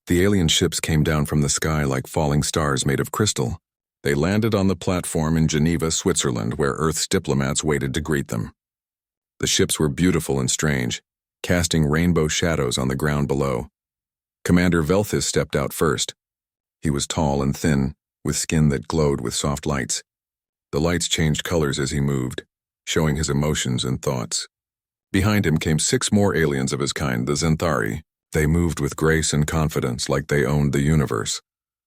The alien ships came down from the sky like falling stars made of crystal. They landed on the platform in Geneva, Switzerland, where Earth's diplomats waited to greet them. The ships were beautiful and strange, casting rainbow shadows on the ground below. Commander Velthus stepped out first. He was tall and thin, with skin that glowed with soft lights. The lights changed colors as he moved, showing his emotions and thoughts. Behind him came 6 more aliens of his kind, the Zenthari. They moved with grace and confidence like they owned the universe.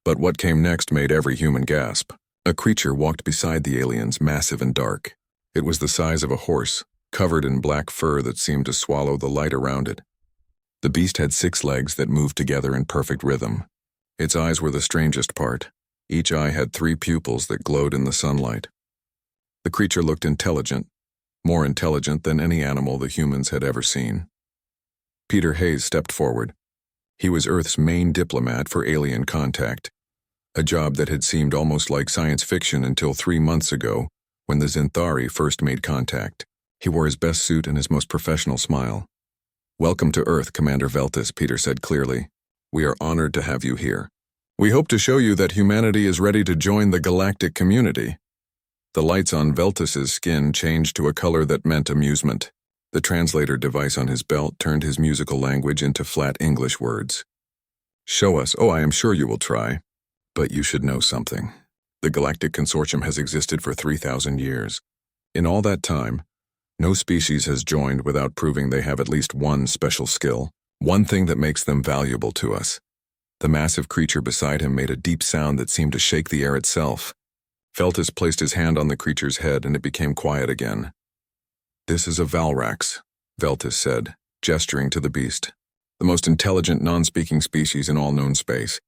But what came next made every human gasp. A creature walked beside the aliens, massive and dark. It was the size of a horse, covered in black fur that seemed to swallow the light around it. The beast had 6 legs that moved together in perfect rhythm. Its eyes were the strangest part. Each eye had 3 pupils that glowed in the sunlight. The creature looked intelligent, more intelligent than any animal the humans had ever seen. Peter Hayes stepped forward. He was Earth's main diplomat for alien contact, a job that had seemed almost like science fiction until 3 months ago, when the Zenthari first made contact. He wore his best suit and his most professional smile. "Welcome to Earth, Commander Velthus," Peter said clearly. "We are honored to have you here. We hope to show you that humanity is ready to join the galactic community." The lights on Velthus's skin changed to a color that meant amusement. The translator device on his belt turned his musical language into flat English words. "Show us. Oh, I am sure you will try. But you should know something. The Galactic Consortium has existed for 3,000 years. In all that time, no species has joined without proving they have at least one special skill, one thing that makes them valuable to us." The massive creature beside him made a deep sound that seemed to shake the air itself. Velthus placed his hand on the creature's head and it became quiet again. "This is a Valrax," Velthus said, gesturing to the beast. "The most intelligent non-speaking species in all known space.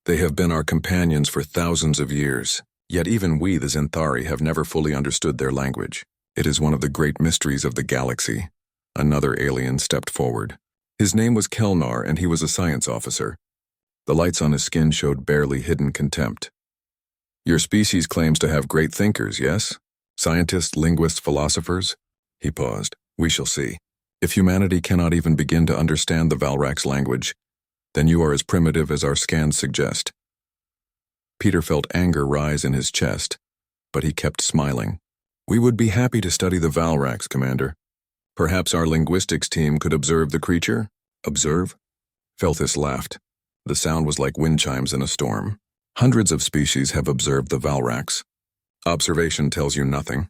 They have been our companions for thousands of years, yet even we, the Zenthari, have never fully understood their language. It is one of the great mysteries of the galaxy." Another alien stepped forward. His name was Kelnar and he was a science officer. The lights on his skin showed barely hidden contempt. "Your species claims to have great thinkers, yes? Scientists, linguists, philosophers?" He paused. "We shall see. If humanity cannot even begin to understand the Valrax language, then you are as primitive as our scans suggest." Peter felt anger rise in his chest, but he kept smiling. "We would be happy to study the Valrax, Commander. Perhaps our linguistics team could observe the creature?" "Observe?" Velthus laughed. The sound was like wind chimes in a storm. "Hundreds of species have observed the Valrax. Observation tells you nothing.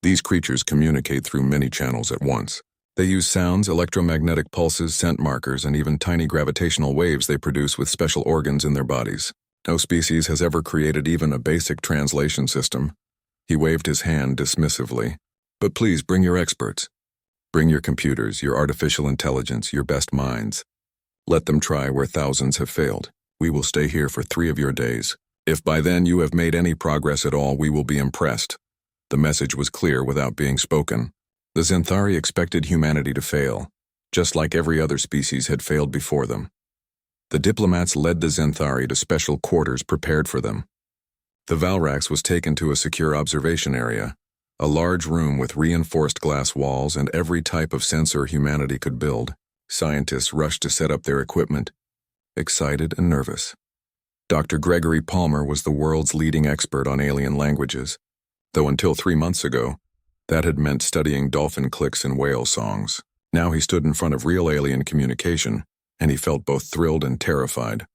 These creatures communicate through many channels at once. They use sounds, electromagnetic pulses, scent markers, and even tiny gravitational waves they produce with special organs in their bodies. No species has ever created even a basic translation system." He waved his hand dismissively. "But please bring your experts. Bring your computers, your artificial intelligence, your best minds. Let them try where thousands have failed. We will stay here for 3 of your days. If by then you have made any progress at all, we will be impressed." The message was clear without being spoken. The Zenthari expected humanity to fail, just like every other species had failed before them. The diplomats led the Zenthari to special quarters prepared for them. The Valrax was taken to a secure observation area, a large room with reinforced glass walls and every type of sensor humanity could build. Scientists rushed to set up their equipment, excited and nervous. Dr. Gregory Palmer was the world's leading expert on alien languages, though until 3 months ago, that had meant studying dolphin clicks and whale songs. Now he stood in front of real alien communication, and he felt both thrilled and terrified.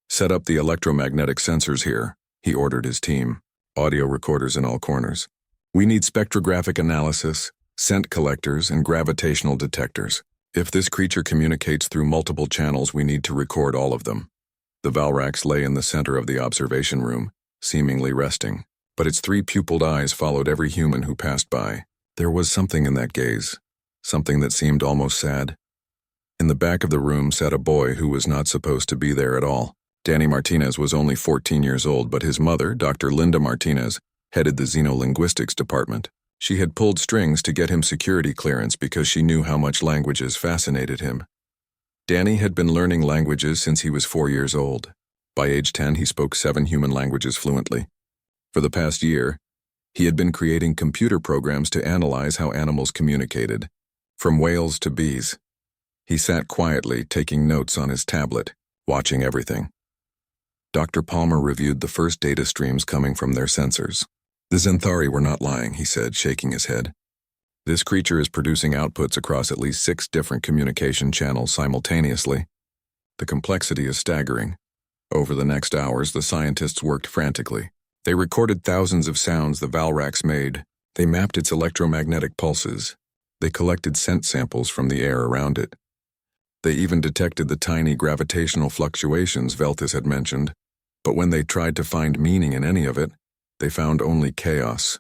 "Set up the electromagnetic sensors here," he ordered his team. "Audio recorders in all corners. We need spectrographic analysis, scent collectors, and gravitational detectors. If this creature communicates through multiple channels, we need to record all of them." The Valrax lay in the center of the observation room, seemingly resting, but its 3 pupilled eyes followed every human who passed by. There was something in that gaze, something that seemed almost sad. In the back of the room sat a boy who was not supposed to be there at all. Danny Martinez was only 14 years old, but his mother, Dr. Linda Martinez, headed the xenolinguistics department. She had pulled strings to get him security clearance because she knew how much languages fascinated him. Danny had been learning languages since he was 4 years old. By age 10, he spoke 7 human languages fluently. For the past year, he had been creating computer programs to analyze how animals communicated, from whales to bees. He sat quietly, taking notes on his tablet, watching everything. Dr. Palmer reviewed the first data streams coming from their sensors. The Xanthari were not lying, he said, shaking his head. This creature is producing outputs across at least 6 different communication channels simultaneously. The complexity is staggering. Over the next hours, the scientists worked frantically. They recorded thousands of sounds the Valrax made. They mapped its electromagnetic pulses. They collected scent samples from the air around it. They even detected the tiny gravitational fluctuations Veltis had mentioned, but when they tried to find meaning in any of it, they found only chaos.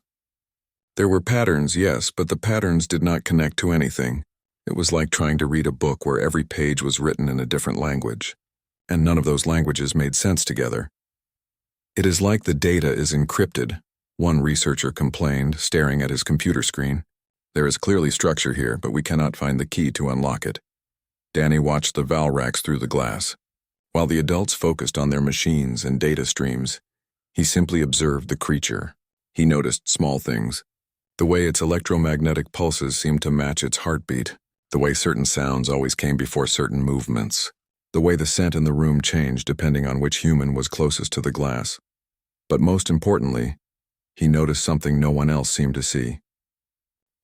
There were patterns, yes, but the patterns did not connect to anything. It was like trying to read a book where every page was written in a different language, and none of those languages made sense together. It is like the data is encrypted, one researcher complained, staring at his computer screen. There is clearly structure here, but we cannot find the key to unlock it. Danny watched the Valrax through the glass. While the adults focused on their machines and data streams, he simply observed the creature. He noticed small things. The way its electromagnetic pulses seemed to match its heartbeat, the way certain sounds always came before certain movements, the way the scent in the room changed depending on which human was closest to the glass. But most importantly, he noticed something no one else seemed to see.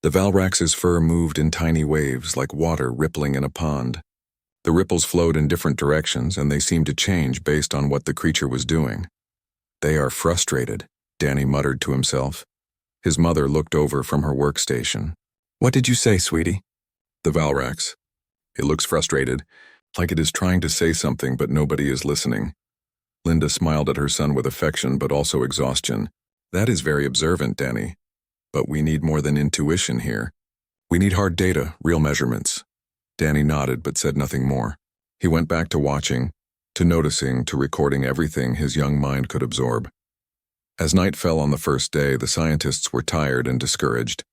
The Valrax's fur moved in tiny waves like water rippling in a pond. The ripples flowed in different directions, and they seemed to change based on what the creature was doing. "They are frustrated," Danny muttered to himself. His mother looked over from her workstation. "What did you say, sweetie?" "The Valrax. It looks frustrated, like it is trying to say something but nobody is listening." Linda smiled at her son with affection but also exhaustion. "That is very observant, Danny. But we need more than intuition here. We need hard data, real measurements." Danny nodded but said nothing more. He went back to watching, to noticing, to recording everything his young mind could absorb. As night fell on the first day, the scientists were tired and discouraged.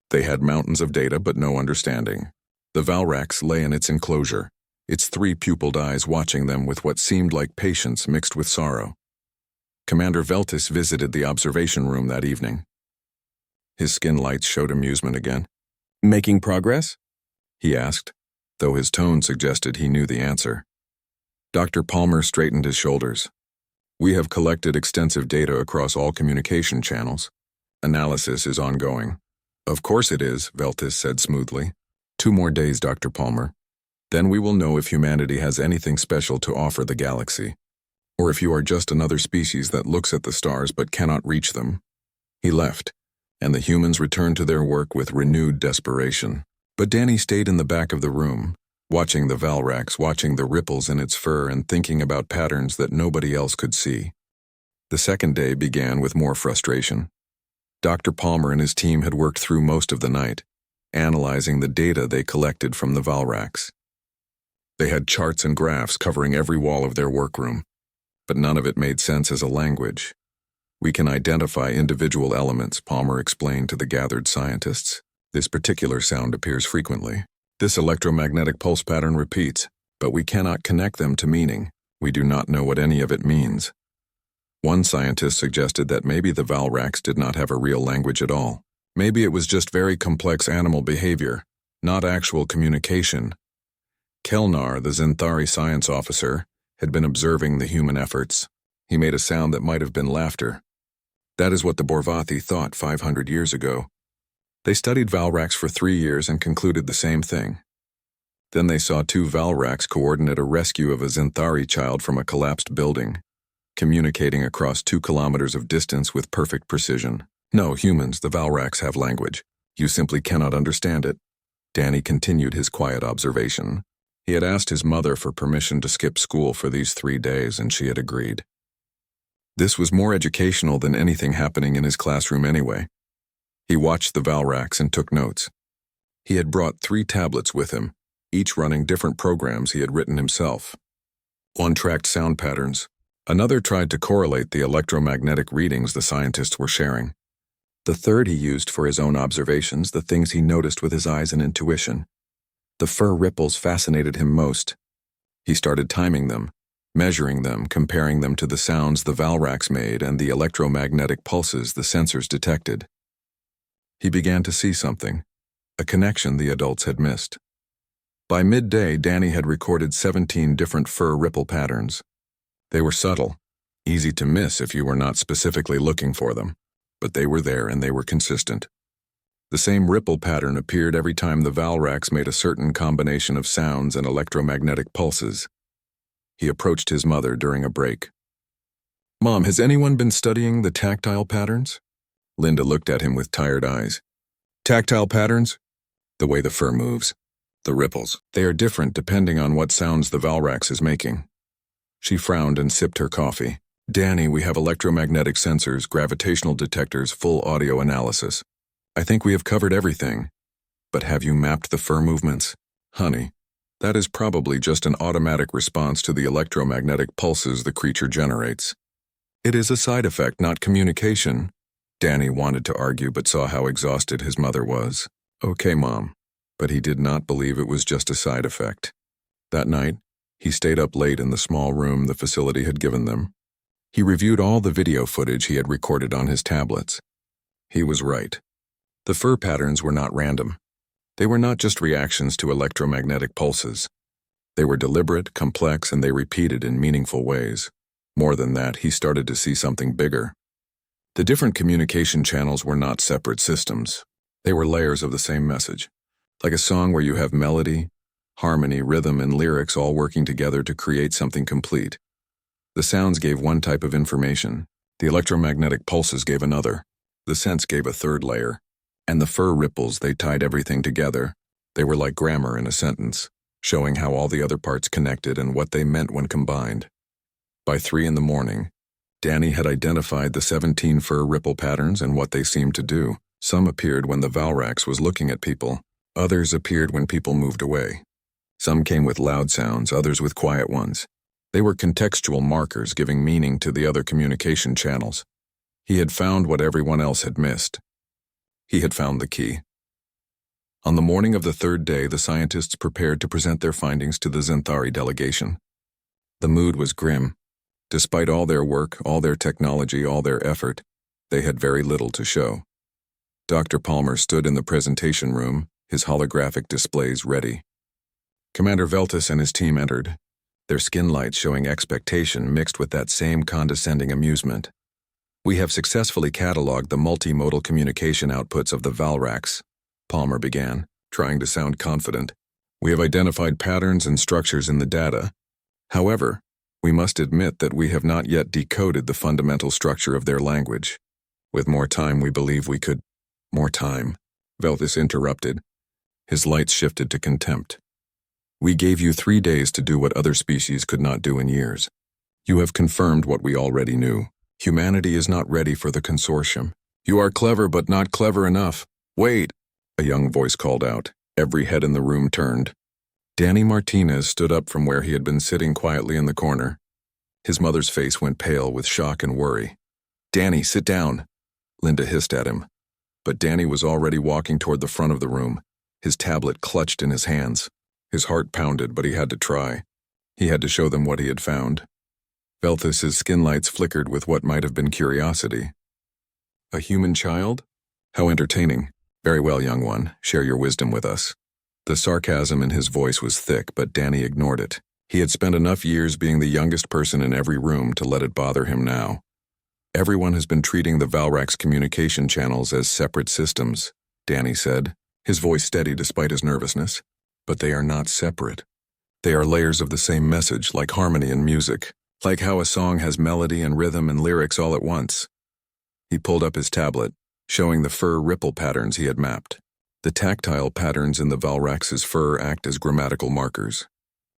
They had mountains of data but no understanding. The Valrax lay in its enclosure, its 3 pupilled eyes watching them with what seemed like patience mixed with sorrow. Commander Veltis visited the observation room that evening. His skin lights showed amusement again. "Making progress?" he asked, though his tone suggested he knew the answer. Dr. Palmer straightened his shoulders. "We have collected extensive data across all communication channels. Analysis is ongoing." "Of course it is," Veltis said smoothly. 2 more days, Dr. Palmer. Then we will know if humanity has anything special to offer the galaxy, or if you are just another species that looks at the stars but cannot reach them." He left, and the humans returned to their work with renewed desperation. But Danny stayed in the back of the room, watching the Valrax, watching the ripples in its fur and thinking about patterns that nobody else could see. The second day began with more frustration. Dr. Palmer and his team had worked through most of the night, analyzing the data they collected from the Valrax. They had charts and graphs covering every wall of their workroom, but none of it made sense as a language. "We can identify individual elements," Palmer explained to the gathered scientists. "This particular sound appears frequently. This electromagnetic pulse pattern repeats, but we cannot connect them to meaning. We do not know what any of it means." One scientist suggested that maybe the Valrax did not have a real language at all. Maybe it was just very complex animal behavior, not actual communication. Kelnar, the Xanthari science officer, had been observing the human efforts. He made a sound that might have been laughter. That is what the Borvathi thought 500 years ago. They studied Valrax for 3 years and concluded the same thing. Then they saw 2 Valrax coordinate a rescue of a Xanthari child from a collapsed building, communicating across 2 kilometers of distance with perfect precision. "No, humans, the Valrax have language. You simply cannot understand it." Danny continued his quiet observation. He had asked his mother for permission to skip school for these 3 days, and she had agreed. This was more educational than anything happening in his classroom anyway. He watched the Valrax and took notes. He had brought 3 tablets with him, each running different programs he had written himself. One tracked sound patterns. Another tried to correlate the electromagnetic readings the scientists were sharing. The third he used for his own observations, the things he noticed with his eyes and intuition. The fur ripples fascinated him most. He started timing them, measuring them, comparing them to the sounds the Valrax made and the electromagnetic pulses the sensors detected. He began to see something, a connection the adults had missed. By midday, Danny had recorded 17 different fur ripple patterns. They were subtle, easy to miss if you were not specifically looking for them, but they were there and they were consistent. The same ripple pattern appeared every time the Valrax made a certain combination of sounds and electromagnetic pulses. He approached his mother during a break. "Mom, has anyone been studying the tactile patterns?" Linda looked at him with tired eyes. "Tactile patterns?" "The way the fur moves. The ripples. They are different depending on what sounds the Valrax is making." She frowned and sipped her coffee. "Danny, we have electromagnetic sensors, gravitational detectors, full audio analysis. I think we have covered everything. But have you mapped the fur movements? Honey, that is probably just an automatic response to the electromagnetic pulses the creature generates. It is a side effect, not communication." Danny wanted to argue but saw how exhausted his mother was. "Okay, Mom." But he did not believe it was just a side effect. That night, he stayed up late in the small room the facility had given them. He reviewed all the video footage he had recorded on his tablets. He was right. The fur patterns were not random. They were not just reactions to electromagnetic pulses. They were deliberate, complex, and they repeated in meaningful ways. More than that, he started to see something bigger. The different communication channels were not separate systems. They were layers of the same message. Like a song where you have melody, harmony, rhythm, and lyrics all working together to create something complete. The sounds gave one type of information. The electromagnetic pulses gave another. The sense gave a third layer. And the fur ripples, they tied everything together. They were like grammar in a sentence, showing how all the other parts connected and what they meant when combined. By 3 in the morning, Danny had identified the 17 fur ripple patterns and what they seemed to do. Some appeared when the Valrax was looking at people. Others appeared when people moved away. Some came with loud sounds, others with quiet ones. They were contextual markers giving meaning to the other communication channels. He had found what everyone else had missed. He had found the key. On the morning of the 3rd day, the scientists prepared to present their findings to the Zenthari delegation. The mood was grim. Despite all their work, all their technology, all their effort, they had very little to show. Dr. Palmer stood in the presentation room, his holographic displays ready. Commander Veltus and his team entered, their skin lights showing expectation mixed with that same condescending amusement. "We have successfully cataloged the multimodal communication outputs of the Valrax," Palmer began, trying to sound confident. "We have identified patterns and structures in the data. However, we must admit that we have not yet decoded the fundamental structure of their language. With more time, we believe we could—" "More time," Veltus interrupted. His lights shifted to contempt. "We gave you 3 days to do what other species could not do in years. You have confirmed what we already knew. Humanity is not ready for the consortium. You are clever, but not clever enough. Wait!" A young voice called out. Every head in the room turned. Danny Martinez stood up from where he had been sitting quietly in the corner. His mother's face went pale with shock and worry. "Danny, sit down," Linda hissed at him. But Danny was already walking toward the front of the room, his tablet clutched in his hands. His heart pounded, but he had to try. He had to show them what he had found. Velthus's skin lights flickered with what might have been curiosity. "A human child? How entertaining. Very well, young one, share your wisdom with us." The sarcasm in his voice was thick, but Danny ignored it. He had spent enough years being the youngest person in every room to let it bother him now. "Everyone has been treating the Valrax communication channels as separate systems," Danny said, his voice steady despite his nervousness. "But they are not separate. They are layers of the same message, like harmony and music, like how a song has melody and rhythm and lyrics all at once." He pulled up his tablet, showing the fur ripple patterns he had mapped. The tactile patterns in the Valrax's fur act as grammatical markers.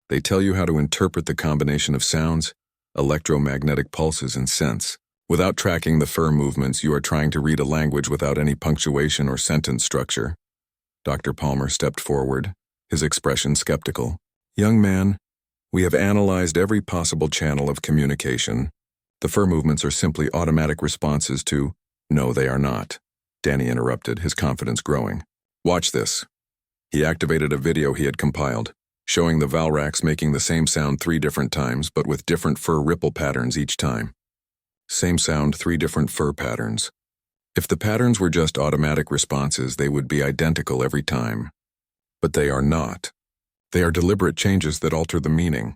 They tell you how to interpret the combination of sounds, electromagnetic pulses, and scents. Without tracking the fur movements, you are trying to read a language without any punctuation or sentence structure. Dr. Palmer stepped forward, his expression skeptical. "Young man, we have analyzed every possible channel of communication. The fur movements are simply automatic responses to—" "No, they are not," Danny interrupted, his confidence growing. "Watch this." He activated a video he had compiled, showing the Valrax making the same sound 3 different times, but with different fur ripple patterns each time. Same sound, 3 different fur patterns. If the patterns were just automatic responses, they would be identical every time. But they are not. They are deliberate changes that alter the meaning.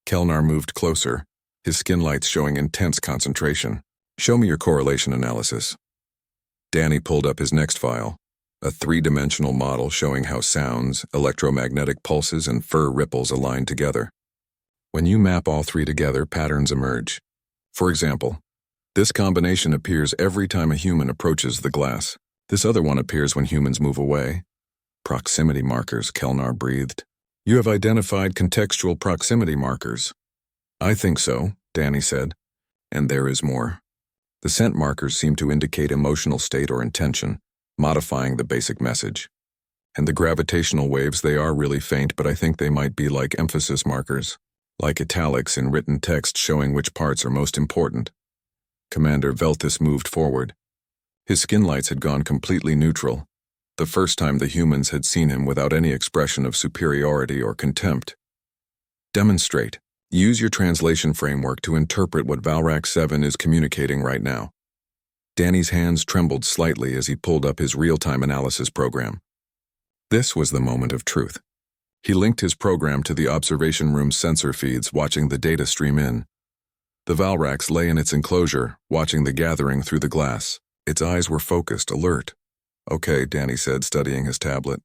Kelnar moved closer, his skin lights showing intense concentration. Show me your correlation analysis. Danny pulled up his next file, a three-dimensional model showing how sounds, electromagnetic pulses, and fur ripples align together. When you map all three together, patterns emerge. For example, this combination appears every time a human approaches the glass. This other one appears when humans move away. Proximity markers, Kelnar breathed. You have identified contextual proximity markers. I think so, Danny said. And there is more. The scent markers seem to indicate emotional state or intention, modifying the basic message. And the gravitational waves, they are really faint, but I think they might be like emphasis markers, like italics in written text showing which parts are most important. Commander Veltis moved forward. His skin lights had gone completely neutral, the first time the humans had seen him without any expression of superiority or contempt. Demonstrate. Use your translation framework to interpret what Valrak 7 is communicating right now. Danny's hands trembled slightly as he pulled up his real-time analysis program. This was the moment of truth. He linked his program to the observation room's sensor feeds, watching the data stream in. The Valrax lay in its enclosure, watching the gathering through the glass. Its eyes were focused, alert. Okay, Danny said, studying his tablet.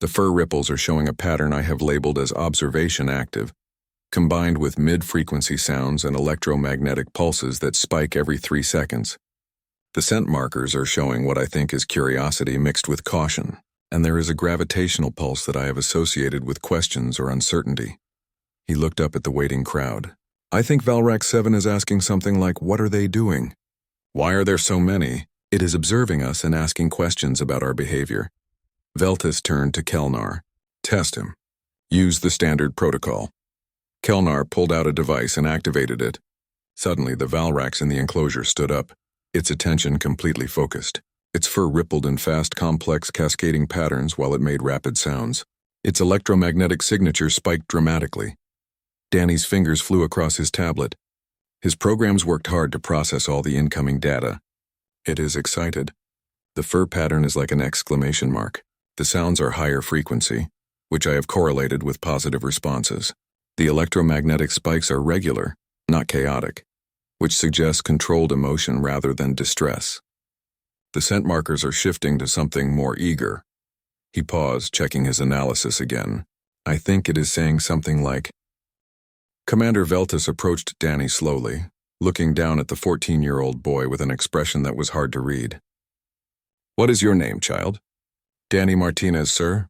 The fur ripples are showing a pattern I have labeled as observation active, combined with mid-frequency sounds and electromagnetic pulses that spike every 3 seconds. The scent markers are showing what I think is curiosity mixed with caution, and there is a gravitational pulse that I have associated with questions or uncertainty. He looked up at the waiting crowd. I think Valrak 7 is asking something like, what are they doing? Why are there so many? It is observing us and asking questions about our behavior. Veltis turned to Kelnar. Test him. Use the standard protocol. Kelnar pulled out a device and activated it. Suddenly, the Valrax in the enclosure stood up, its attention completely focused. Its fur rippled in fast, complex, cascading patterns while it made rapid sounds. Its electromagnetic signature spiked dramatically. Danny's fingers flew across his tablet. His programs worked hard to process all the incoming data. It is excited. The fur pattern is like an exclamation mark. The sounds are higher frequency, which I have correlated with positive responses. The electromagnetic spikes are regular, not chaotic, which suggests controlled emotion rather than distress. The scent markers are shifting to something more eager. He paused, checking his analysis again. I think it is saying something like, Commander Veltis approached Danny slowly, looking down at the 14-year-old boy with an expression that was hard to read. What is your name, child? Danny Martinez, sir.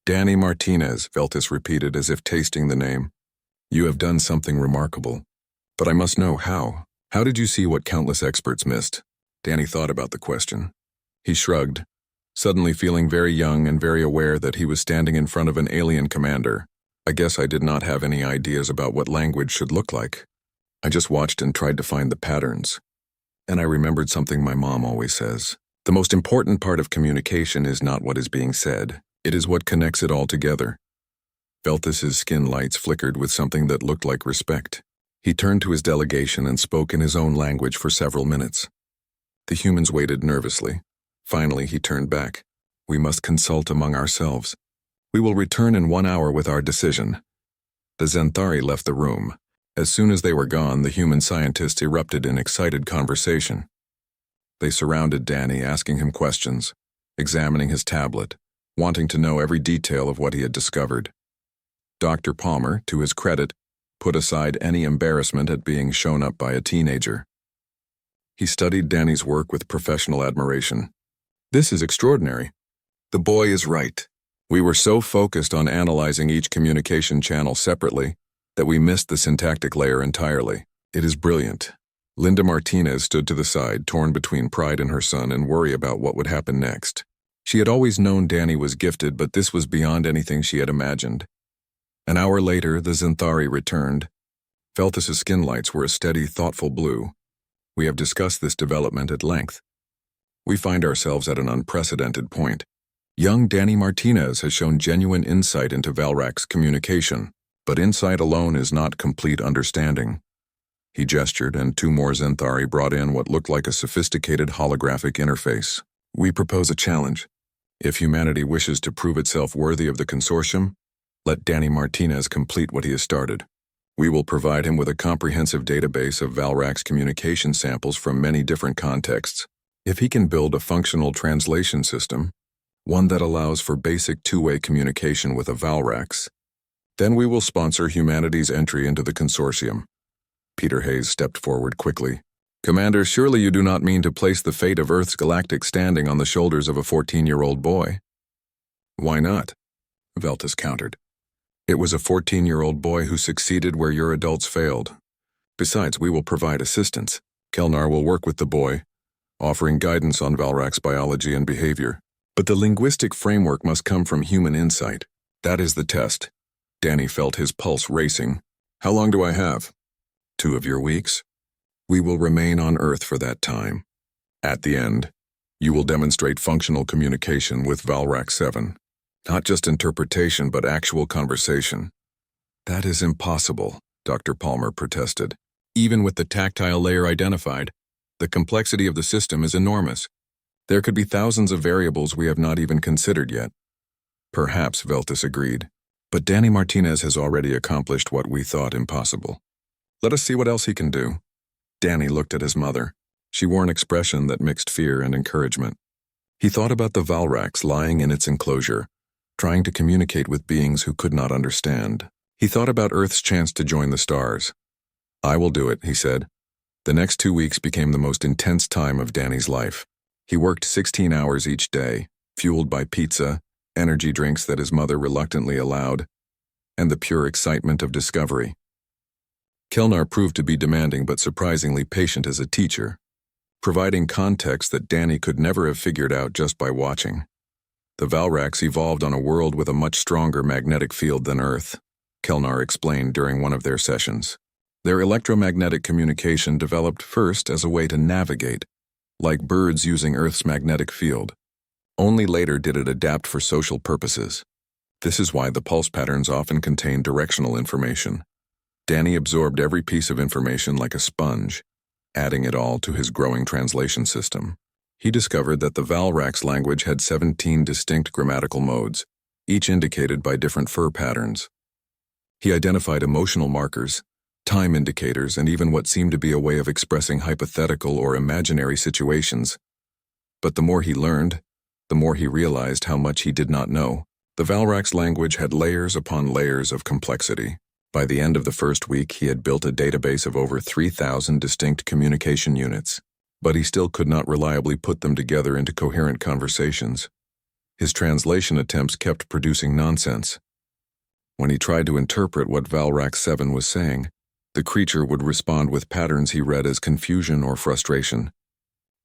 Danny Martinez, Veltis repeated as if tasting the name. You have done something remarkable. But I must know how. How did you see what countless experts missed? Danny thought about the question. He shrugged, suddenly feeling very young and very aware that he was standing in front of an alien commander. I guess I did not have any ideas about what language should look like. I just watched and tried to find the patterns. And I remembered something my mom always says. The most important part of communication is not what is being said. It is what connects it all together. Veltis's skin lights flickered with something that looked like respect. He turned to his delegation and spoke in his own language for several minutes. The humans waited nervously. Finally, he turned back. We must consult among ourselves. We will return in 1 hour with our decision. The Zenthari left the room. As soon as they were gone, the human scientists erupted in excited conversation. They surrounded Danny, asking him questions, examining his tablet, wanting to know every detail of what he had discovered. Dr. Palmer, to his credit, put aside any embarrassment at being shown up by a teenager. He studied Danny's work with professional admiration. This is extraordinary. The boy is right. We were so focused on analyzing each communication channel separately that we missed the syntactic layer entirely. It is brilliant. Linda Martinez stood to the side, torn between pride in her son and worry about what would happen next. She had always known Danny was gifted, but this was beyond anything she had imagined. An hour later, the Zenthari returned. Veltis's skin lights were a steady, thoughtful blue. We have discussed this development at length. We find ourselves at an unprecedented point. Young Danny Martinez has shown genuine insight into Valrak's communication, but insight alone is not complete understanding. He gestured, and 2 more Zenthari brought in what looked like a sophisticated holographic interface. We propose a challenge. If humanity wishes to prove itself worthy of the consortium, Let Danny Martinez complete what he has started. We will provide him with a comprehensive database of Valrak's communication samples from many different contexts. If he can build a functional translation system, one that allows for basic two-way communication with a Valrax, then we will sponsor humanity's entry into the consortium. Peter Hayes stepped forward quickly. Commander, surely you do not mean to place the fate of Earth's galactic standing on the shoulders of a 14-year-old boy? Why not? Veltus countered. It was a 14-year-old boy who succeeded where your adults failed. Besides, we will provide assistance. Kelnar will work with the boy, offering guidance on Valrak's biology and behavior. But the linguistic framework must come from human insight. That is the test. Danny felt his pulse racing. How long do I have? 2 of your weeks. We will remain on Earth for that time. At the end, you will demonstrate functional communication with Valrak 7. Not just interpretation, but actual conversation. That is impossible, Dr. Palmer protested. Even with the tactile layer identified, the complexity of the system is enormous. There could be thousands of variables we have not even considered yet. Perhaps, Veltus agreed. But Danny Martinez has already accomplished what we thought impossible. Let us see what else he can do. Danny looked at his mother. She wore an expression that mixed fear and encouragement. He thought about the Valrax lying in its enclosure, trying to communicate with beings who could not understand. He thought about Earth's chance to join the stars. I will do it, he said. The next 2 weeks became the most intense time of Danny's life. He worked 16 hours each day, fueled by pizza, energy drinks that his mother reluctantly allowed, and the pure excitement of discovery. Kelnar proved to be demanding but surprisingly patient as a teacher, providing context that Danny could never have figured out just by watching. The Valrax evolved on a world with a much stronger magnetic field than Earth, Kelnar explained during one of their sessions. Their electromagnetic communication developed first as a way to navigate, like birds using Earth's magnetic field. Only later did it adapt for social purposes. This is why the pulse patterns often contain directional information. Danny absorbed every piece of information like a sponge, adding it all to his growing translation system. He discovered that the Valrax language had 17 distinct grammatical modes, each indicated by different fur patterns. He identified emotional markers, time indicators, and even what seemed to be a way of expressing hypothetical or imaginary situations. But the more he learned, the more he realized how much he did not know. The Valrax language had layers upon layers of complexity. By the end of the first week, he had built a database of over 3,000 distinct communication units, but he still could not reliably put them together into coherent conversations. His translation attempts kept producing nonsense. When he tried to interpret what Valrax 7 was saying, the creature would respond with patterns he read as confusion or frustration.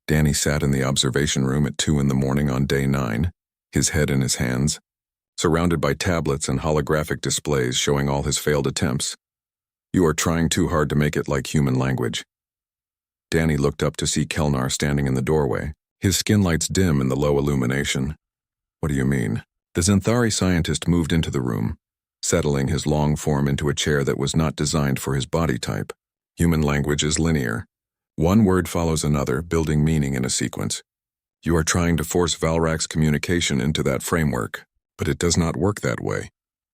Danny sat in the observation room at 2 in the morning on day 9, his head in his hands, surrounded by tablets and holographic displays showing all his failed attempts. You are trying too hard to make it like human language. Danny looked up to see Kelnar standing in the doorway, his skin lights dim in the low illumination. What do you mean? The Xanthari scientist moved into the room, settling his long form into a chair that was not designed for his body type. Human language is linear. One word follows another, building meaning in a sequence. You are trying to force Valrax communication into that framework, but it does not work that way.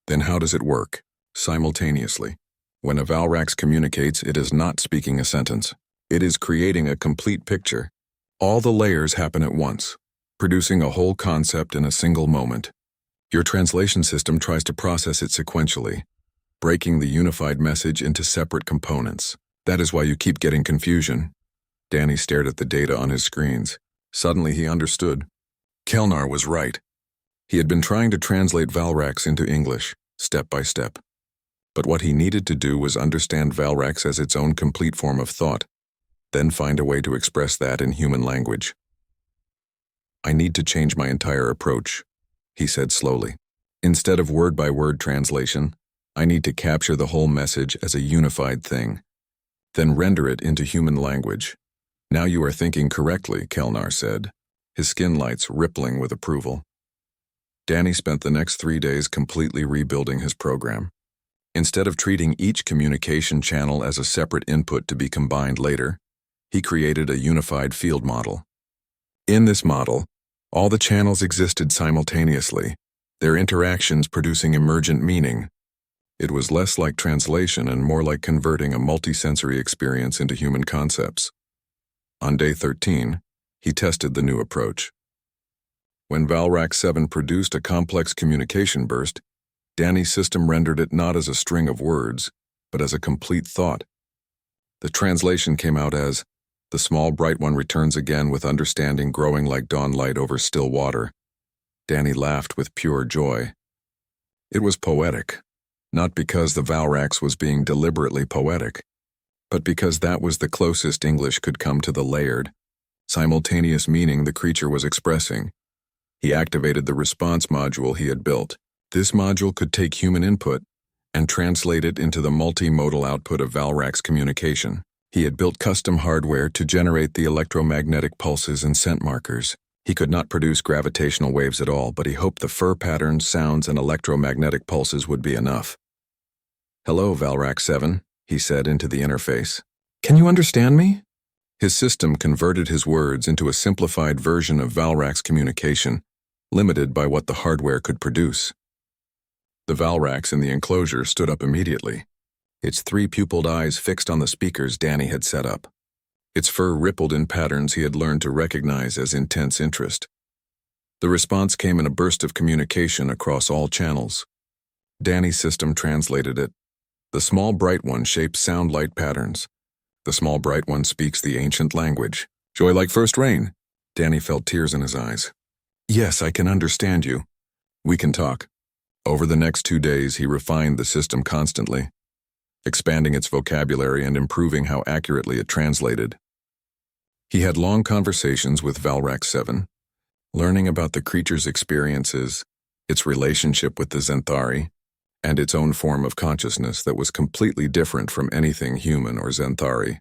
Then how does it work? Simultaneously. When a Valrax communicates, it is not speaking a sentence. It is creating a complete picture. All the layers happen at once, producing a whole concept in a single moment. Your translation system tries to process it sequentially, breaking the unified message into separate components. That is why you keep getting confusion. Danny stared at the data on his screens. Suddenly he understood. Kelnar was right. He had been trying to translate Valrax into English, step by step. But what he needed to do was understand Valrax as its own complete form of thought, then find a way to express that in human language. I need to change my entire approach, he said slowly. Instead of word-by-word translation, I need to capture the whole message as a unified thing, then render it into human language. Now you are thinking correctly, Kelnar said, his skin lights rippling with approval. Danny spent the next 3 days completely rebuilding his program. Instead of treating each communication channel as a separate input to be combined later, he created a unified field model. In this model, all the channels existed simultaneously, their interactions producing emergent meaning. It was less like translation and more like converting a multisensory experience into human concepts. On day 13, he tested the new approach. When Valrac 7 produced a complex communication burst, Danny's system rendered it not as a string of words, but as a complete thought. The translation came out as, "The small bright one returns again with understanding growing like dawn light over still water." Danny laughed with pure joy. It was poetic, not because the Valrax was being deliberately poetic, but because that was the closest English could come to the layered, simultaneous meaning the creature was expressing. He activated the response module he had built. This module could take human input and translate it into the multimodal output of Valrax communication. He had built custom hardware to generate the electromagnetic pulses and scent markers. He could not produce gravitational waves at all, but he hoped the fur patterns, sounds, and electromagnetic pulses would be enough. "Hello, Valrax 7, he said into the interface. "Can you understand me?" His system converted his words into a simplified version of Valrax communication, limited by what the hardware could produce. The Valrax in the enclosure stood up immediately, its three-pupilled eyes fixed on the speakers Danny had set up. Its fur rippled in patterns he had learned to recognize as intense interest. The response came in a burst of communication across all channels. Danny's system translated it. "The small bright one shapes sound light patterns. The small bright one speaks the ancient language. Joy like first rain." Danny felt tears in his eyes. "Yes, I can understand you. We can talk." Over the next 2 days, he refined the system constantly, expanding its vocabulary and improving how accurately it translated. He had long conversations with Valrax 7, learning about the creature's experiences, its relationship with the Zenthari, and its own form of consciousness that was completely different from anything human or Zenthari.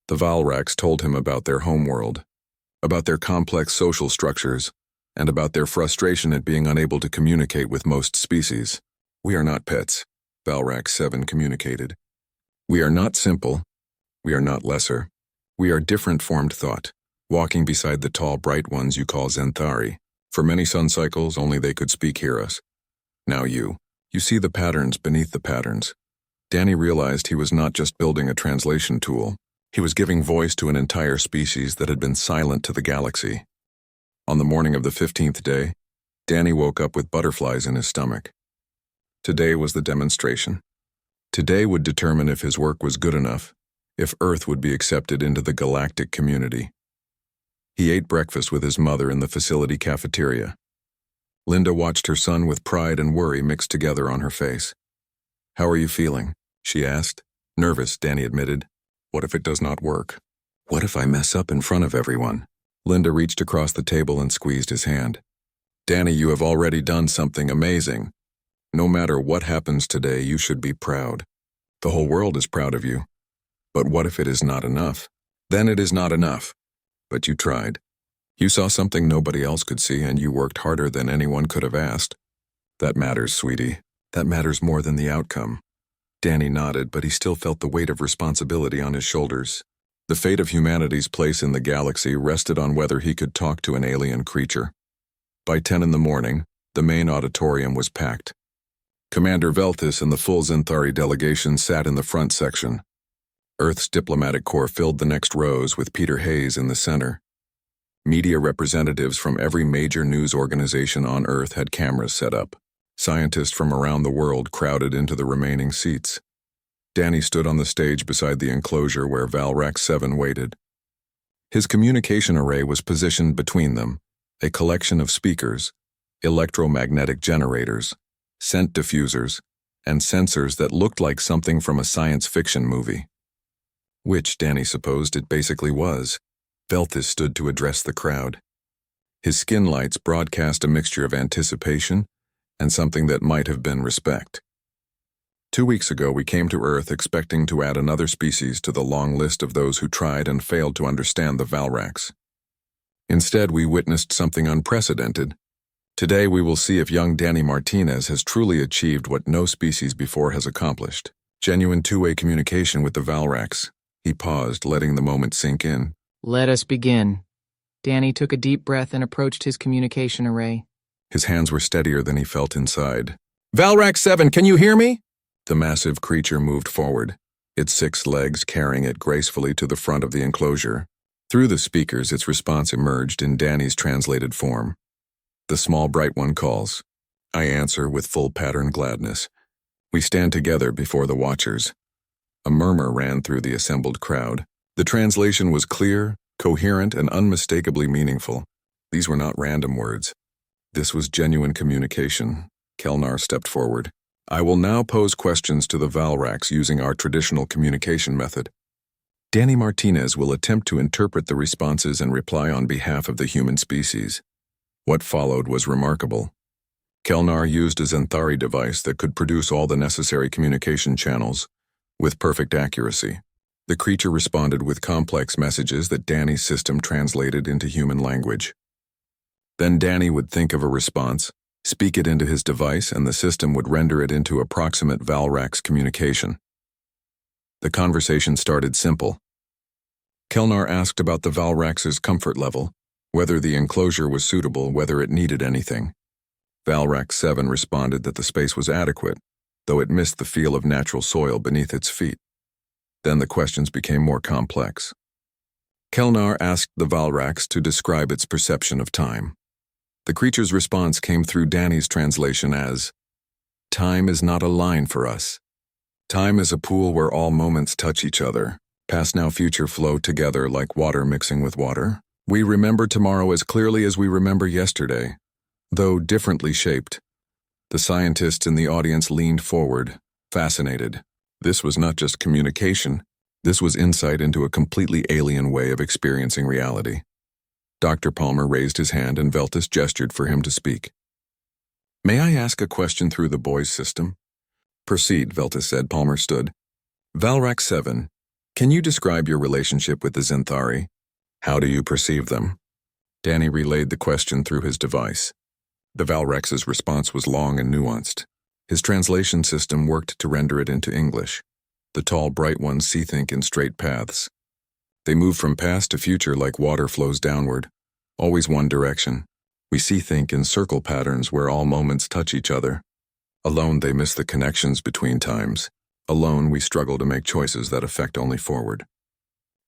The Valrax told him about their homeworld, about their complex social structures, and about their frustration at being unable to communicate with most species. "We are not pets," Valrax 7 communicated. "We are not simple. We are not lesser. We are different formed thought, walking beside the tall bright ones you call Zenthari. For many sun cycles, only they could speak hear us. Now you see the patterns beneath the patterns." Danny realized he was not just building a translation tool. He was giving voice to an entire species that had been silent to the galaxy. On the morning of the 15th day, Danny woke up with butterflies in his stomach. Today was the demonstration. Today would determine if his work was good enough, if Earth would be accepted into the galactic community. He ate breakfast with his mother in the facility cafeteria. Linda watched her son with pride and worry mixed together on her face. "How are you feeling?" she asked. "Nervous," Danny admitted. "What if it does not work? What if I mess up in front of everyone?" Linda reached across the table and squeezed his hand. "Danny, you have already done something amazing. No matter what happens today, you should be proud. The whole world is proud of you. But what if it is not enough? Then it is not enough. But you tried. You saw something nobody else could see, and you worked harder than anyone could have asked. That matters, sweetie. That matters more than the outcome." Danny nodded, but he still felt the weight of responsibility on his shoulders. The fate of humanity's place in the galaxy rested on whether he could talk to an alien creature. By 10 in the morning, the main auditorium was packed. Commander Velthus and the full Zenthari delegation sat in the front section. Earth's diplomatic corps filled the next rows with Peter Hayes in the center. Media representatives from every major news organization on Earth had cameras set up. Scientists from around the world crowded into the remaining seats. Danny stood on the stage beside the enclosure where Valrax 7 waited. His communication array was positioned between them, a collection of speakers, electromagnetic generators, scent diffusers, and sensors that looked like something from a science fiction movie. Which, Danny supposed it basically was. Velthus stood to address the crowd. His skin lights broadcast a mixture of anticipation and something that might have been respect. 2 weeks ago, we came to Earth expecting to add another species to the long list of those who tried and failed to understand the Valrax. Instead, we witnessed something unprecedented. Today, we will see if young Danny Martinez has truly achieved what no species before has accomplished. Genuine two-way communication with the Valrax. He paused, letting the moment sink in. "Let us begin." Danny took a deep breath and approached his communication array. His hands were steadier than he felt inside. "Valrax 7, can you hear me?" The massive creature moved forward, its 6 legs carrying it gracefully to the front of the enclosure. Through the speakers, its response emerged in Danny's translated form. The small bright one calls. I answer with full pattern gladness. We stand together before the watchers. A murmur ran through the assembled crowd. The translation was clear, coherent, and unmistakably meaningful. These were not random words. This was genuine communication. Kelnar stepped forward. I will now pose questions to the Valrax using our traditional communication method. Danny Martinez will attempt to interpret the responses and reply on behalf of the human species. What followed was remarkable. Kelnar used a Xanthari device that could produce all the necessary communication channels with perfect accuracy. The creature responded with complex messages that Danny's system translated into human language. Then Danny would think of a response, speak it into his device, and the system would render it into approximate Valrax communication. The conversation started simple. Kelnar asked about the Valrax's comfort level, whether the enclosure was suitable, whether it needed anything. Valrax 7 responded that the space was adequate, though it missed the feel of natural soil beneath its feet. Then the questions became more complex. Kelnar asked the Valrax to describe its perception of time. The creature's response came through Danny's translation as, "Time is not a line for us. Time is a pool where all moments touch each other. Past, now, future flow together like water mixing with water. We remember tomorrow as clearly as we remember yesterday, though differently shaped." The scientists in the audience leaned forward, fascinated. This was not just communication. This was insight into a completely alien way of experiencing reality. Dr. Palmer raised his hand and Veltus gestured for him to speak. "May I ask a question through the boys' system?" "Proceed," Veltus said. Palmer stood. "Valrax 7, can you describe your relationship with the Xanthari? How do you perceive them?" Danny relayed the question through his device. The Valrax's response was long and nuanced. His translation system worked to render it into English. The tall, bright ones see-think in straight paths. They move from past to future like water flows downward, always one direction. We see-think in circle patterns where all moments touch each other. Alone, they miss the connections between times. Alone, we struggle to make choices that affect only forward.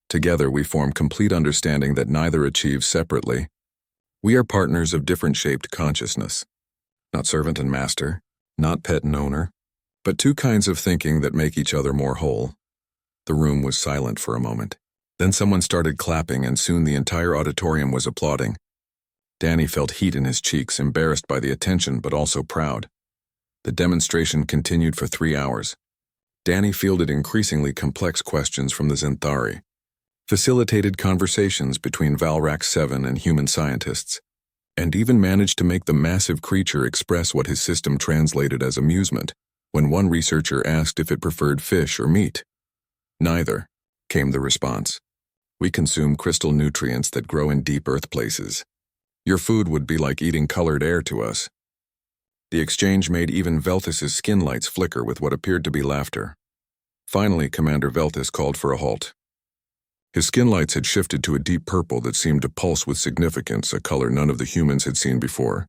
Together, we form complete understanding that neither achieves separately. We are partners of different shaped consciousness. Not servant and master, not pet and owner, but two kinds of thinking that make each other more whole. The room was silent for a moment. Then someone started clapping and soon the entire auditorium was applauding. Danny felt heat in his cheeks, embarrassed by the attention but also proud. The demonstration continued for 3 hours. Danny fielded increasingly complex questions from the Xanthari, facilitated conversations between Valrax 7 and human scientists, and even managed to make the massive creature express what his system translated as amusement when one researcher asked if it preferred fish or meat. "Neither," came the response. "We consume crystal nutrients that grow in deep earth places. Your food would be like eating colored air to us." The exchange made even Veltus's skin lights flicker with what appeared to be laughter. Finally, Commander Veltus called for a halt. His skin lights had shifted to a deep purple that seemed to pulse with significance, a color none of the humans had seen before.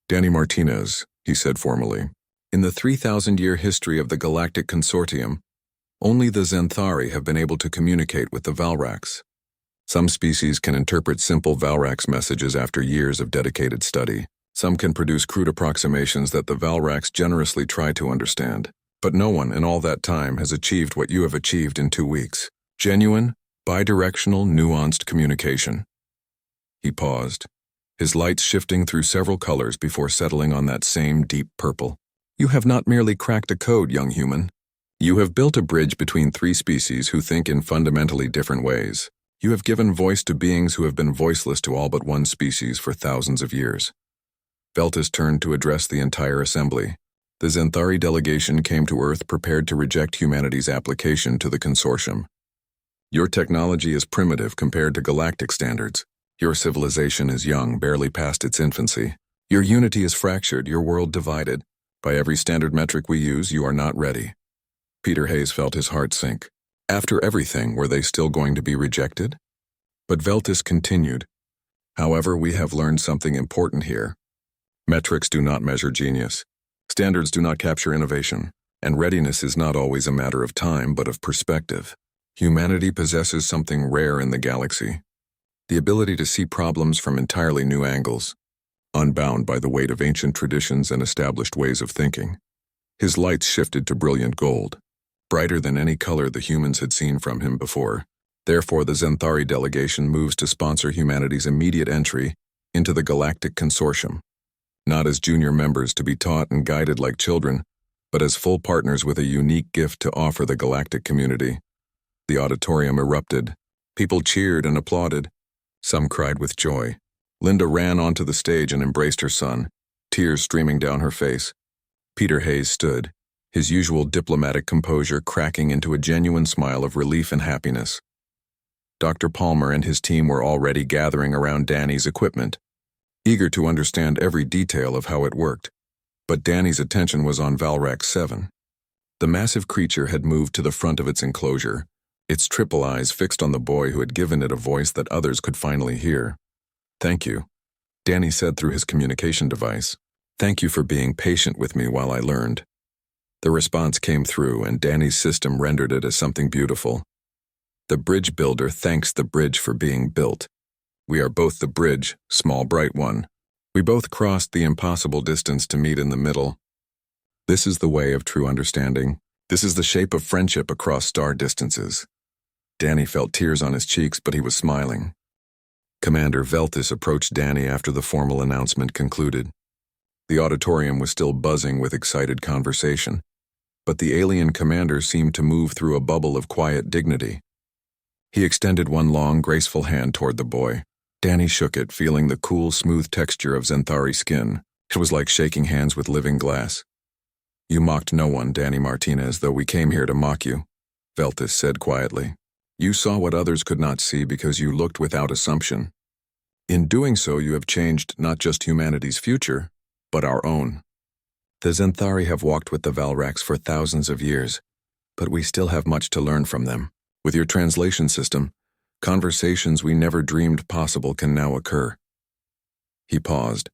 "Danny Martinez," he said formally, "in the 3,000-year history of the Galactic Consortium, only the Xanthari have been able to communicate with the Valrax. Some species can interpret simple Valrax messages after years of dedicated study. Some can produce crude approximations that the Valrax generously try to understand. But no one in all that time has achieved what you have achieved in 2 weeks. Genuine, bidirectional, nuanced communication." He paused, his lights shifting through several colors before settling on that same deep purple. "You have not merely cracked a code, young human. You have built a bridge between 3 species who think in fundamentally different ways. You have given voice to beings who have been voiceless to all but one species for thousands of years." Veltus turned to address the entire assembly. The Xanthari delegation came to Earth prepared to reject humanity's application to the consortium. "Your technology is primitive compared to galactic standards. Your civilization is young, barely past its infancy. Your unity is fractured, your world divided. By every standard metric we use, you are not ready." Peter Hayes felt his heart sink. After everything, were they still going to be rejected? But Veltus continued. "However, we have learned something important here. Metrics do not measure genius. Standards do not capture innovation. And readiness is not always a matter of time, but of perspective. Humanity possesses something rare in the galaxy: the ability to see problems from entirely new angles, unbound by the weight of ancient traditions and established ways of thinking. His lights shifted to brilliant gold, brighter than any color the humans had seen from him before. Therefore, the Xanthari delegation moves to sponsor humanity's immediate entry into the Galactic Consortium, not as junior members to be taught and guided like children, but as full partners with a unique gift to offer the galactic community. The auditorium erupted. People cheered and applauded. Some cried with joy. Linda ran onto the stage and embraced her son, tears streaming down her face. Peter Hayes stood, his usual diplomatic composure cracking into a genuine smile of relief and happiness. Dr. Palmer and his team were already gathering around Danny's equipment, eager to understand every detail of how it worked. But Danny's attention was on Valrac 7. The massive creature had moved to the front of its enclosure, its triple eyes fixed on the boy who had given it a voice that others could finally hear. "Thank you," Danny said through his communication device. "Thank you for being patient with me while I learned." The response came through, and Danny's system rendered it as something beautiful. "The bridge builder thanks the bridge for being built. We are both the bridge, small bright one. We both crossed the impossible distance to meet in the middle. This is the way of true understanding. This is the shape of friendship across star distances." Danny felt tears on his cheeks, but he was smiling. Commander Veltis approached Danny after the formal announcement concluded. The auditorium was still buzzing with excited conversation, but the alien commander seemed to move through a bubble of quiet dignity. He extended one long, graceful hand toward the boy. Danny shook it, feeling the cool, smooth texture of Xanthari skin. It was like shaking hands with living glass. "You mocked no one, Danny Martinez, though we came here to mock you," Veltis said quietly. "You saw what others could not see because you looked without assumption. In doing so, you have changed not just humanity's future, but our own. The Xanthari have walked with the Valracs for thousands of years, but we still have much to learn from them. With your translation system, conversations we never dreamed possible can now occur." He paused,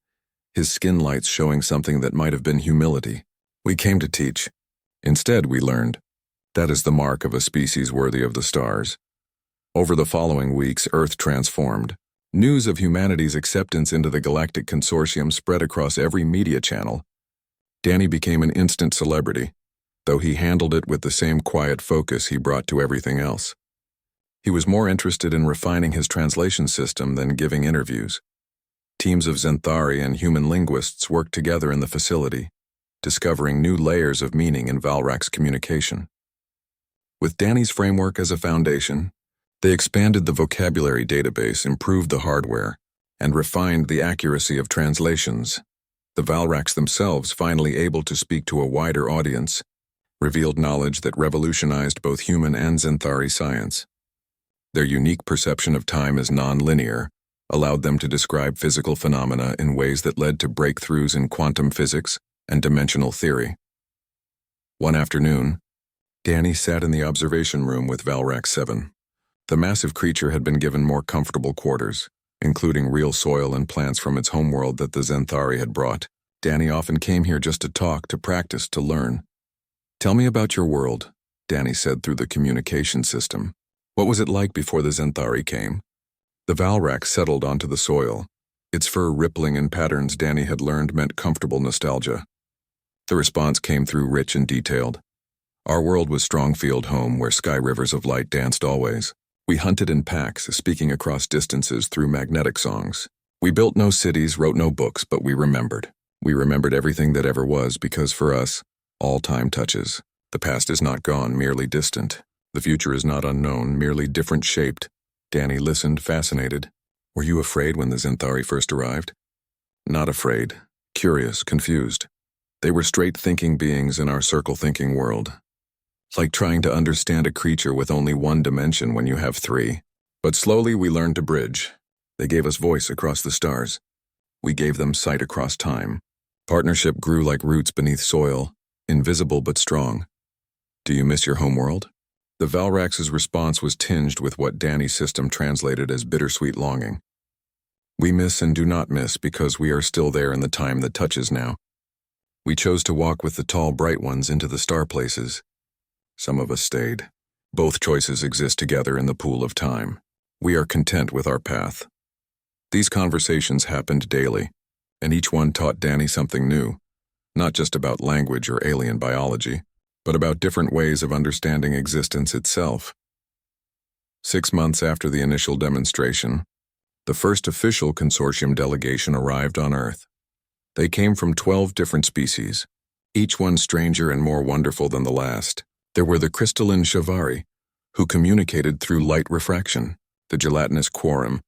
his skin lights showing something that might have been humility. "We came to teach. Instead, we learned. That is the mark of a species worthy of the stars." Over the following weeks, Earth transformed. News of humanity's acceptance into the Galactic Consortium spread across every media channel. Danny became an instant celebrity, though he handled it with the same quiet focus he brought to everything else. He was more interested in refining his translation system than giving interviews. Teams of Xanthari and human linguists worked together in the facility, discovering new layers of meaning in Valrac's communication. With Danny's framework as a foundation, they expanded the vocabulary database, improved the hardware, and refined the accuracy of translations. The Valracs themselves, finally able to speak to a wider audience, revealed knowledge that revolutionized both human and Xanthari science. Their unique perception of time as non-linear allowed them to describe physical phenomena in ways that led to breakthroughs in quantum physics and dimensional theory. One afternoon, Danny sat in the observation room with Valrac 7. The massive creature had been given more comfortable quarters, including real soil and plants from its homeworld that the Xanthari had brought. Danny often came here just to talk, to practice, to learn. "Tell me about your world," Danny said through the communication system. "What was it like before the Xanthari came?" The Valrac settled onto the soil, its fur rippling in patterns Danny had learned meant comfortable nostalgia. The response came through rich and detailed. "Our world was Strongfield home, where sky rivers of light danced always. We hunted in packs, speaking across distances through magnetic songs. We built no cities, wrote no books, but we remembered. We remembered everything that ever was, because for us, all time touches. The past is not gone, merely distant. The future is not unknown, merely different shaped." Danny listened, fascinated. "Were you afraid when the Xanthari first arrived?" "Not afraid. Curious, confused. They were straight-thinking beings in our circle-thinking world. Like trying to understand a creature with only one dimension when you have three. But slowly we learned to bridge. They gave us voice across the stars. We gave them sight across time. Partnership grew like roots beneath soil, invisible but strong. Do you miss your homeworld?" The Valrax's response was tinged with what Danny's system translated as bittersweet longing. We miss and do not miss because we are still there in the time that touches now. We chose to walk with the tall, bright ones into the star places. Some of us stayed. Both choices exist together in the pool of time. We are content with our path. These conversations happened daily, and each one taught Danny something new, not just about language or alien biology, but about different ways of understanding existence itself. 6 months after the initial demonstration, the first official consortium delegation arrived on Earth. They came from 12 different species, each one stranger and more wonderful than the last. There were the crystalline Shivari, who communicated through light refraction, the gelatinous Quorum,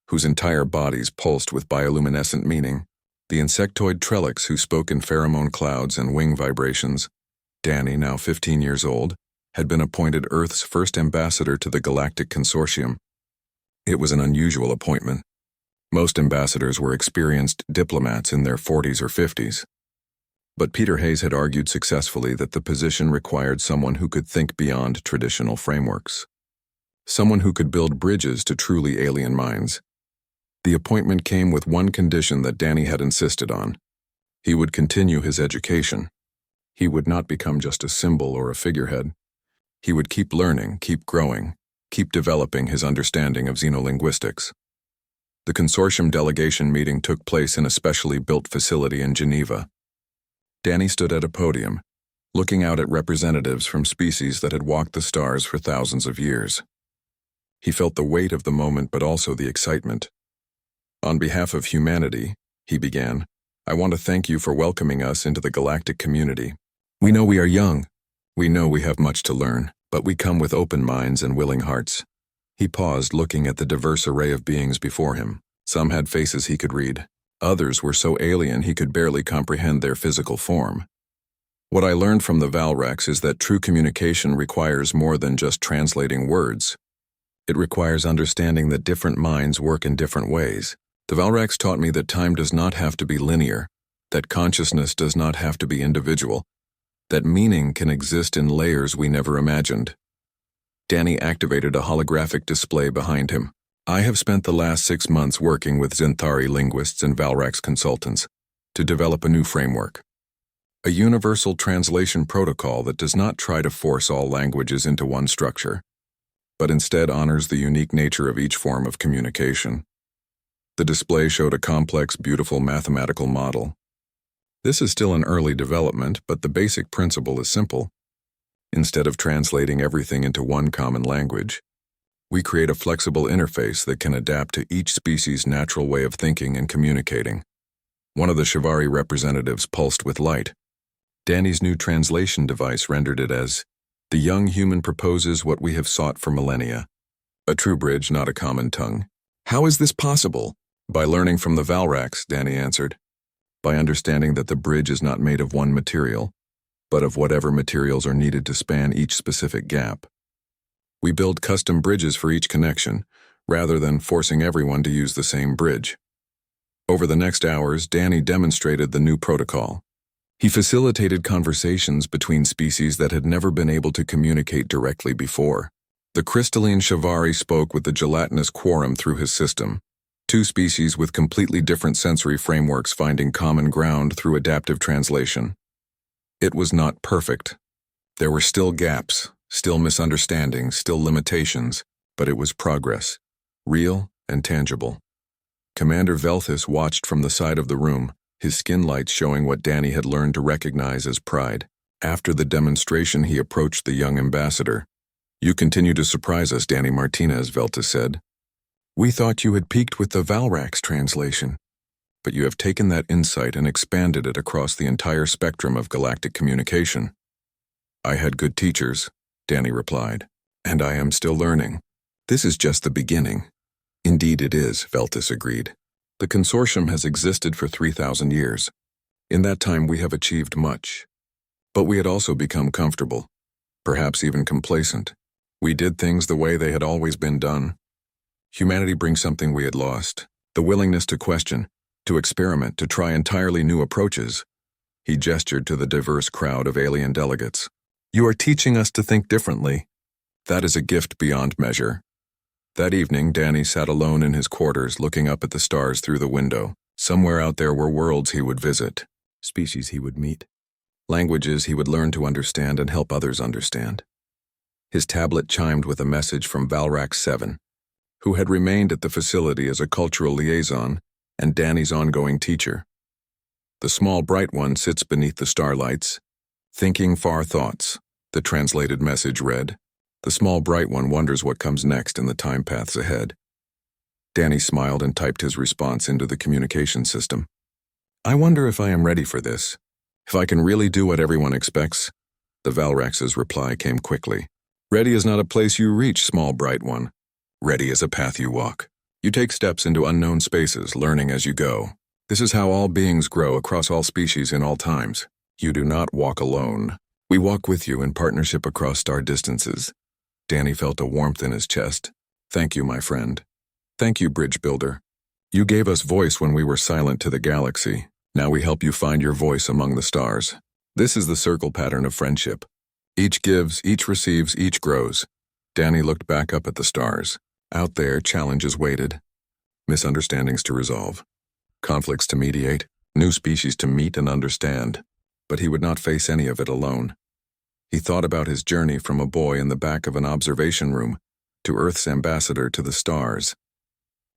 whose entire bodies pulsed with bioluminescent meaning, the insectoid Trellix, who spoke in pheromone clouds and wing vibrations. Danny, now 15 years old, had been appointed Earth's first ambassador to the Galactic Consortium. It was an unusual appointment. Most ambassadors were experienced diplomats in their 40s or 50s. But Peter Hayes had argued successfully that the position required someone who could think beyond traditional frameworks. Someone who could build bridges to truly alien minds. The appointment came with one condition that Danny had insisted on. He would continue his education. He would not become just a symbol or a figurehead. He would keep learning, keep growing, keep developing his understanding of xenolinguistics. The consortium delegation meeting took place in a specially built facility in Geneva. Danny stood at a podium, looking out at representatives from species that had walked the stars for thousands of years. He felt the weight of the moment, but also the excitement. On behalf of humanity, he began, I want to thank you for welcoming us into the galactic community. We know we are young. We know we have much to learn, but we come with open minds and willing hearts. He paused, looking at the diverse array of beings before him. Some had faces he could read. Others were so alien he could barely comprehend their physical form. What I learned from the Valrax is that true communication requires more than just translating words. It requires understanding that different minds work in different ways. The Valrax taught me that time does not have to be linear, that consciousness does not have to be individual, that meaning can exist in layers we never imagined. Danny activated a holographic display behind him. I have spent the last 6 months working with Xanthari linguists and Valrax consultants to develop a new framework. A universal translation protocol that does not try to force all languages into one structure, but instead honors the unique nature of each form of communication. The display showed a complex, beautiful mathematical model. This is still in early development, but the basic principle is simple. Instead of translating everything into one common language, we create a flexible interface that can adapt to each species' natural way of thinking and communicating. One of the Shivari representatives pulsed with light. Danny's new translation device rendered it as, the young human proposes what we have sought for millennia. A true bridge, not a common tongue. How is this possible? By learning from the Valrax, Danny answered. By understanding that the bridge is not made of one material, but of whatever materials are needed to span each specific gap. We build custom bridges for each connection, rather than forcing everyone to use the same bridge. Over the next hours, Danny demonstrated the new protocol. He facilitated conversations between species that had never been able to communicate directly before. The crystalline Shivari spoke with the gelatinous Quorum through his system, two species with completely different sensory frameworks finding common ground through adaptive translation. It was not perfect. There were still gaps, still misunderstandings, still limitations, but it was progress, real and tangible. Commander Velthus watched from the side of the room, his skin lights showing what Danny had learned to recognize as pride. After the demonstration, he approached the young ambassador. You continue to surprise us, Danny Martinez, Velthus said. We thought you had peaked with the Valrax translation, but you have taken that insight and expanded it across the entire spectrum of galactic communication. I had good teachers, Danny replied, and I am still learning. This is just the beginning. Indeed it is, Velthus agreed. The consortium has existed for 3,000 years. In that time we have achieved much. But we had also become comfortable, perhaps even complacent. We did things the way they had always been done. Humanity brings something we had lost, the willingness to question, to experiment, to try entirely new approaches. He gestured to the diverse crowd of alien delegates. You are teaching us to think differently. That is a gift beyond measure. That evening, Danny sat alone in his quarters looking up at the stars through the window. Somewhere out there were worlds he would visit, species he would meet, languages he would learn to understand and help others understand. His tablet chimed with a message from Valrax 7, who had remained at the facility as a cultural liaison and Danny's ongoing teacher. The small bright one sits beneath the starlights, thinking far thoughts, the translated message read. The small bright one wonders what comes next in the time paths ahead. Danny smiled and typed his response into the communication system. I wonder if I am ready for this. If I can really do what everyone expects? The Valrax's reply came quickly. Ready is not a place you reach, small bright one. Ready is a path you walk. You take steps into unknown spaces, learning as you go. This is how all beings grow across all species in all times. You do not walk alone. We walk with you in partnership across star distances. Danny felt a warmth in his chest. Thank you, my friend. Thank you, Bridge Builder. You gave us voice when we were silent to the galaxy. Now we help you find your voice among the stars. This is the circle pattern of friendship. Each gives, each receives, each grows. Danny looked back up at the stars. Out there, challenges waited. Misunderstandings to resolve. Conflicts to mediate. New species to meet and understand. But he would not face any of it alone. He thought about his journey from a boy in the back of an observation room to Earth's ambassador to the stars.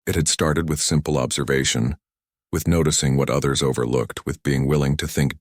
It had started with simple observation, with noticing what others overlooked, with being willing to think